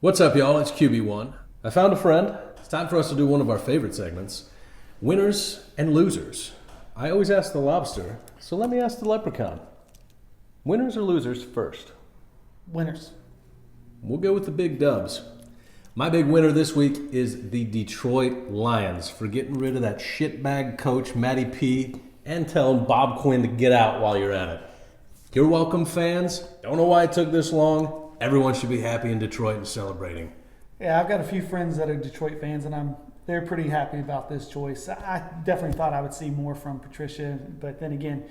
What's up, y'all? It's QB1. I found a friend. It's time for us to do one of our favorite segments, winners and losers. I always ask the Lobster, so let me ask the Leprechaun. Winners or losers first? Winners. We'll go with the big dubs. My big winner this week is the Detroit Lions for getting rid of that shitbag coach, Matty P, and telling Bob Quinn to get out while you're at it. You're welcome, fans. Don't know why it took this long. Everyone should be happy in Detroit and celebrating. Yeah, I've got a few friends that are Detroit fans, and they're pretty happy about this choice. I definitely thought I would see more from Patricia, but then again,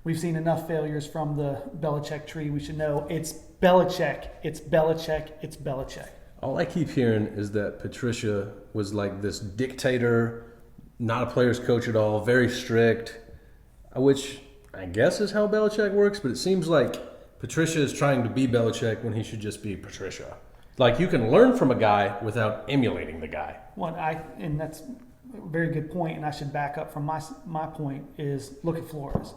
we've seen enough failures from the Belichick tree. We should know it's Belichick, it's Belichick, it's Belichick. All I keep hearing is that Patricia was like this dictator, not a player's coach at all, very strict, which I guess is how Belichick works, but it seems like Patricia is trying to be Belichick when he should just be Patricia. Like, you can learn from a guy without emulating the guy. Well, and that's a very good point, and I should back up from my point is look at Flores.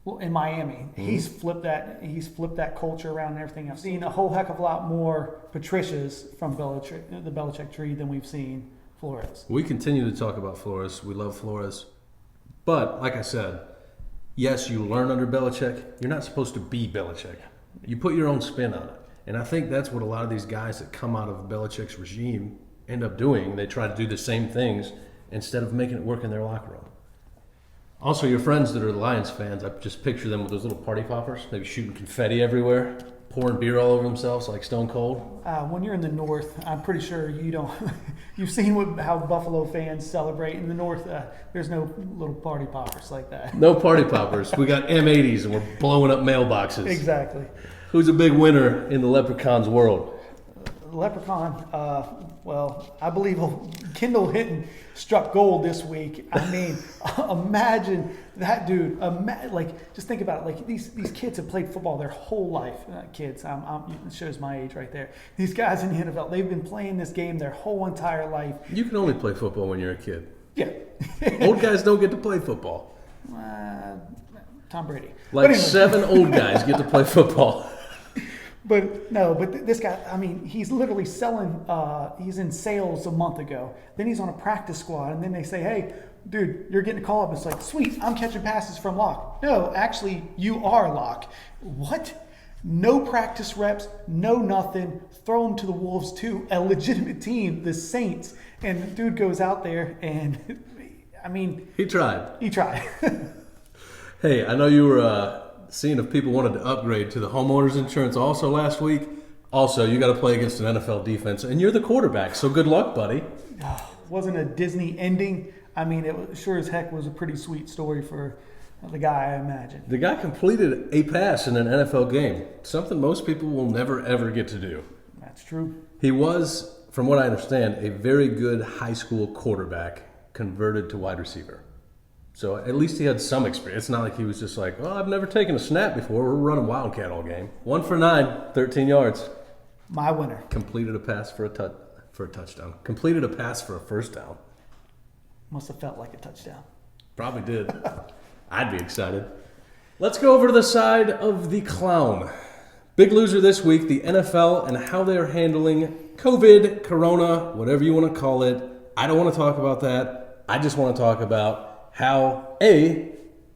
Well, in Miami, he's flipped that culture around and everything. I've seen a whole heck of a lot more Patricias from the Belichick tree than we've seen Flores. We continue to talk about Flores. We love Flores. But, like I said, yes, you learn under Belichick. You're not supposed to be Belichick. You put your own spin on it. And I think that's what a lot of these guys that come out of Belichick's regime end up doing. They try to do the same things instead of making it work in their locker room. Also, your friends that are Lions fans, I just picture them with those little party poppers, maybe shooting confetti everywhere, pouring beer all over themselves like Stone Cold. When you're in the North, I'm pretty sure you don't. You've seen how Buffalo fans celebrate in the North. There's no little party poppers like that. No party poppers. We got M80s and we're blowing up mailboxes. Exactly. Who's a big winner in the Leprechaun's world? Leprechaun, well, I believe Kendall Hinton struck gold this week. I mean, imagine that dude. Just think about it. Like, these kids have played football their whole life. Kids, it shows my age right there. These guys in the NFL, they've been playing this game their whole entire life. You can only play football when you're a kid. Yeah. Old guys don't get to play football. Tom Brady. Like anyway. 7 old guys get to play football. But this guy, I mean, he's literally selling, he's in sales a month ago. Then he's on a practice squad, and then they say, hey, dude, you're getting a call up. It's like, sweet, I'm catching passes from Locke. No, actually, you are Locke. What? No practice reps, no nothing. Throw him to the Wolves, too. A legitimate team, the Saints. And the dude goes out there, and, I mean. He tried. Hey, I know you were seeing if people wanted to upgrade to the homeowners insurance also last week. Also, you got to play against an NFL defense, and you're the quarterback, so good luck, buddy. Wasn't a Disney ending. I mean, it sure as heck was a pretty sweet story for the guy, I imagine. The guy completed a pass in an NFL game, something most people will never, ever get to do. That's true. He was, from what I understand, a very good high school quarterback converted to wide receiver. So at least he had some experience. It's not like he was just like, well, I've never taken a snap before. We're running Wildcat all game. 1 for 9, 13 yards. My winner. Completed a pass for a touchdown. Completed a pass for a first down. Must have felt like a touchdown. Probably did. I'd be excited. Let's go over to the side of the clown. Big loser this week, the NFL and how they're handling COVID, Corona, whatever you want to call it. I don't want to talk about that. I just want to talk about how A,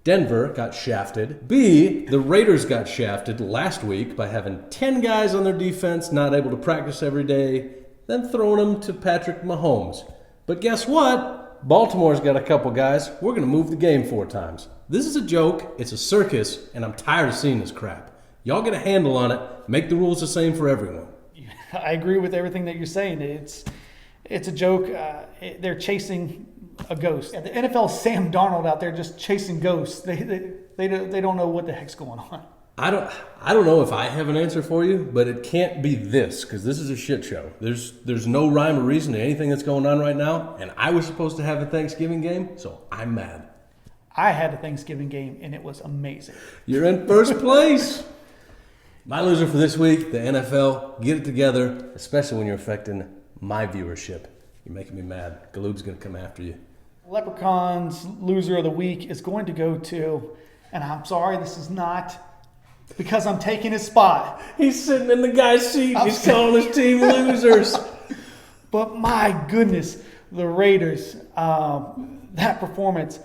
Denver got shafted, B, the Raiders got shafted last week by having 10 guys on their defense not able to practice every day, then throwing them to Patrick Mahomes. But guess what? Baltimore's got a couple guys. We're going to move the game 4 times. This is a joke, it's a circus, and I'm tired of seeing this crap. Y'all get a handle on it, make the rules the same for everyone. I agree with everything that you're saying. It's a joke. They're chasing a ghost. The NFL's Sam Darnold out there just chasing ghosts. They don't know what the heck's going on. I don't know if I have an answer for you, but it can't be this, because this is a shit show. There's no rhyme or reason to anything that's going on right now, and I was supposed to have a Thanksgiving game, so I'm mad. I had a Thanksgiving game, and it was amazing. You're in first place. My loser for this week, the NFL. Get it together, especially when you're affecting my viewership. You're making me mad. Galoob's going to come after you. Leprechaun's loser of the week is going to go to, and I'm sorry, this is not because I'm taking his spot. He's sitting in the guy's seat. He's calling his team losers. But my goodness, the Raiders, that performance,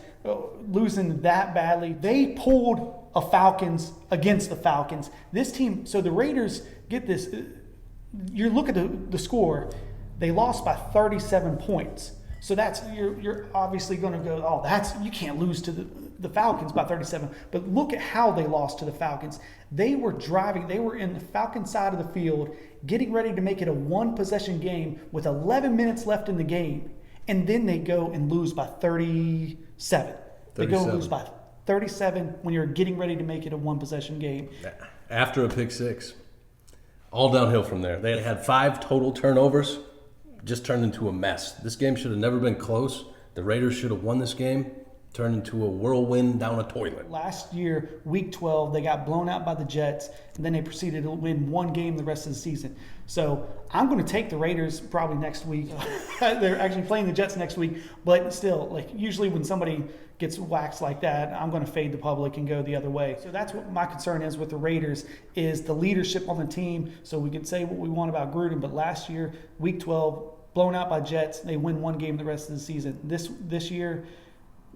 losing that badly, they pulled a Falcons against the Falcons. This team, so the Raiders, get this, you look at the score, they lost by 37 points. So that's, you're obviously going to go, oh, you can't lose to the Falcons by 37. But look at how they lost to the Falcons. They were driving, they were in the Falcon side of the field, getting ready to make it a one-possession game with 11 minutes left in the game. And then they go and lose by 37. They go and lose by 37 when you're getting ready to make it a one-possession game. After a pick six. All downhill from there. They had 5 total turnovers. Just turned into a mess. This game should have never been close. The Raiders should have won this game. Turned into a whirlwind down a toilet. Last year, week 12, they got blown out by the Jets, and then they proceeded to win one game the rest of the season. So I'm going to take the Raiders probably next week. They're actually playing the Jets next week, but still, like usually when somebody gets waxed like that, I'm going to fade the public and go the other way. So that's what my concern is with the Raiders, is the leadership on the team. So we can say what we want about Gruden, but last year, week 12, blown out by Jets, they win one game the rest of the season. This year,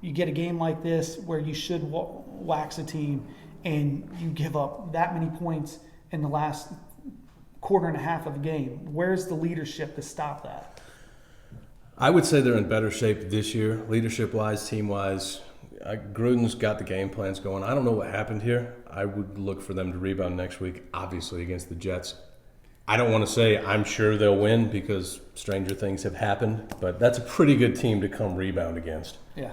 you get a game like this where you should wax a team and you give up that many points in the last quarter and a half of the game. Where's the leadership to stop that? I would say they're in better shape this year, leadership-wise, team-wise. Gruden's got the game plans going. I don't know what happened here. I would look for them to rebound next week, obviously against the Jets. I don't want to say I'm sure they'll win because stranger things have happened, but that's a pretty good team to come rebound against. Yeah.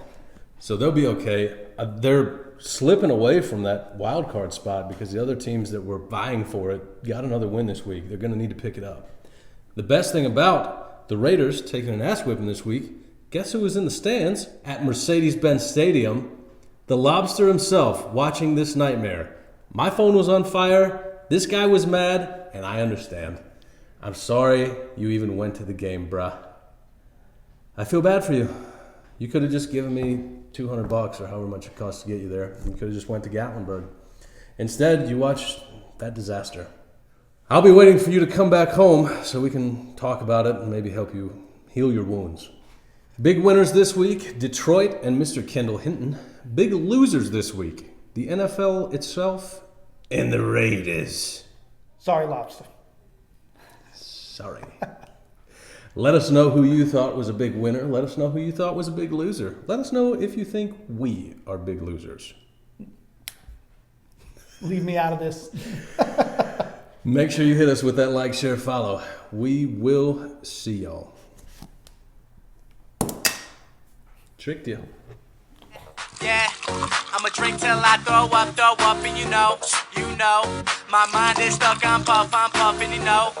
So they'll be okay. They're slipping away from that wild card spot because the other teams that were vying for it got another win this week. They're going to need to pick it up. The best thing about the Raiders taking an ass whipping this week, guess who was in the stands at Mercedes-Benz Stadium? The Lobster himself watching this nightmare. My phone was on fire. This guy was mad, and I understand. I'm sorry you even went to the game, bruh. I feel bad for you. You could have just given me $200 or however much it costs to get you there. You could have just went to Gatlinburg. Instead, you watched that disaster. I'll be waiting for you to come back home so we can talk about it and maybe help you heal your wounds. Big winners this week, Detroit and Mr. Kendall Hinton. Big losers this week, the NFL itself and the Raiders. Sorry, Lobster. Sorry. Let us know who you thought was a big winner. Let us know who you thought was a big loser. Let us know if you think we are big losers. Leave me out of this. Make sure you hit us with that like, share, follow. We will see y'all. Tricked you. Yeah, I'ma drink till I throw up, and you know, my mind is stuck, I'm puffing, you know,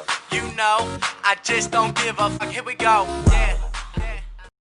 I just don't give a fuck, here we go, yeah.